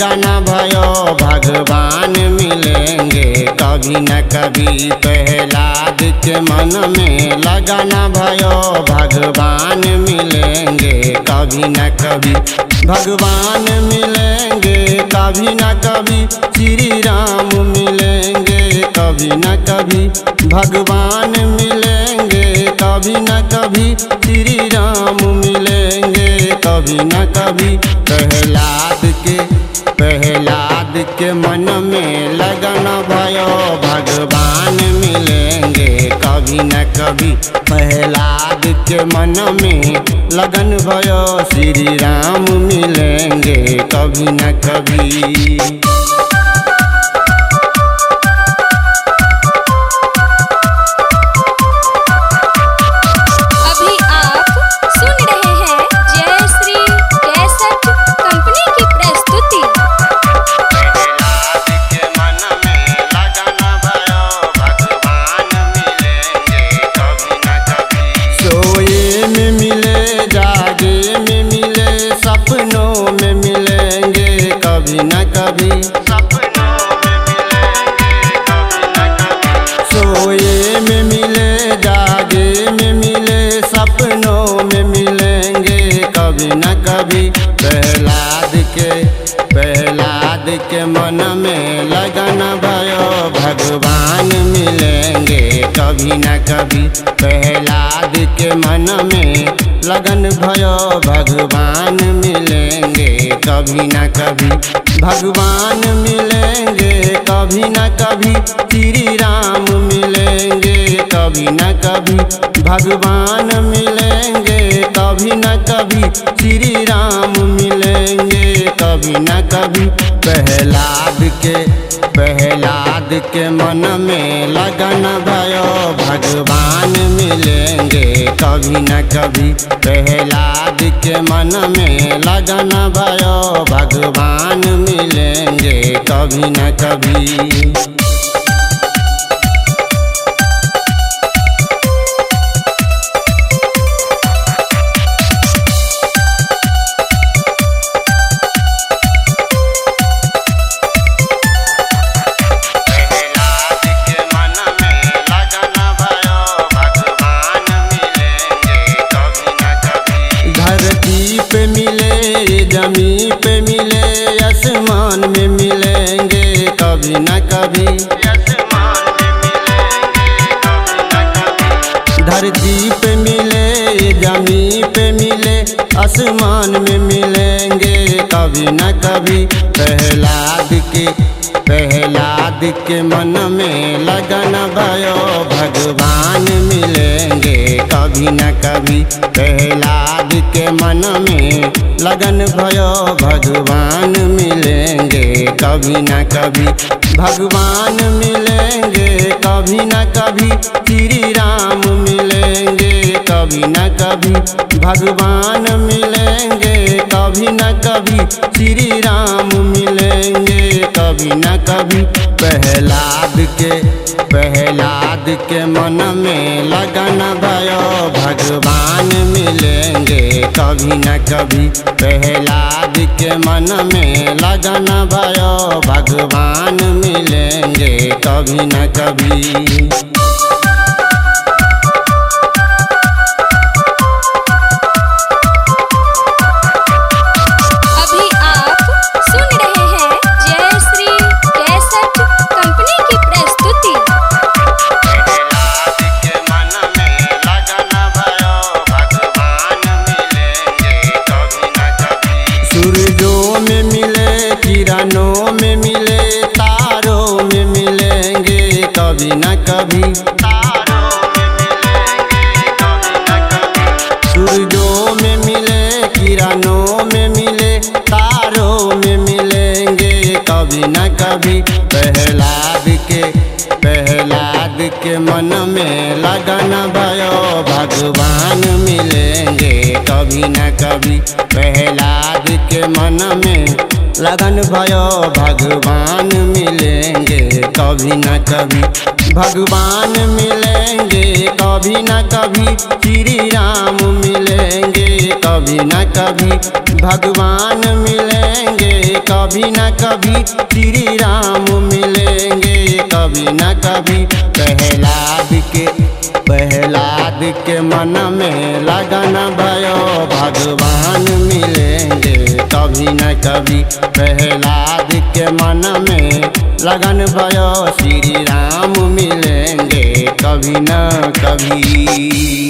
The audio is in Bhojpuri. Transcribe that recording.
लगन भयो भगवान मिलेंगे कभी न कभी। प्रहलाद के मन में लगन भयो भगवान मिलेंगे कभी न कभी। भगवान मिलेंगे कभी न कभी, श्री राम मिलेंगे कभी न कभी। भगवान मिलेंगे कभी न कभी, श्री राम मिलेंगे कभी न कभी। प्रहलाद के मन में लगन भयो भगवान मिलेंगे कभी न कभी। प्रहलाद के मन में लगन भयो श्री राम मिलेंगे कभी न कभी। कभी न कभी सोए में मिले, जागे में मिले, सपनों में मिलेंगे कभी न कभी। प्रहलाद के मन में लगन भयो भगवान मिलेंगे कभी न कभी। प्रहलाद के मन में लगन भयो भगवान मिलेंगे कभी न कभी। भगवान मिलेंगे कभी न कभी, श्री राम मिलेंगे कभी न कभी। भगवान मिलेंगे कभी न कभी, श्री राम मिलेंगे कभी न कभी। प्रहलाद के मन में लगन भयो भगवान मिलेंगे कभी न कभी। प्रहलाद के मन में लगन भयो भगवान मिलेंगे कभी न कभी। पे मिले, जमीन पे मिले, आसमान में मिलेंगे कभी न कभी। धरती पे मिले, जमीन पे मिले, आसमान में मिलेंगे कभी न कभी। प्रहलाद के मन में लगन भयो भगवान मिलेंगे कभी न कभी। प्रहलाद के मन में लगन भयो भगवान मिलेंगे कभी न कभी। भगवान मिलेंगे कभी न कभी, श्री राम मिलेंगे कभी न कभी। भगवान मिलेंगे कभी न कभी, श्री राम मिलेंगे कभी न कभी। प्रहलाद के मन में लगन भयो भगवान मिलेंगे कभी न कभी। प्रहलाद के मन में लगन भयो भगवान मिलेंगे कभी न कभी। सूरजों में मिले, किरणों में मिले, तारों में मिलेंगे कभी न कभी। सूरजों में मिले, किरणों में मिले, तारों में मिलेंगे कभी न कभी। प्रहलाद के मन में लगन भयो भगवान मिलेंगे कभी न कभी। प्रहलाद के मन में लगन भयो भगवान मिलेंगे कभी न कभी। भगवान मिलेंगे कभी न कभी, श्री राम मिलेंगे कभी न कभी। भगवान मिलेंगे कभी कभी न कभी श्री राम मिलेंगे, कभी न कभी। प्रहलाद के मन में लगन भयो, भगवान मिलेंगे कभी न कभी। प्रहलाद के मन में लगन भयो, श्री राम मिलेंगे कभी न कभी।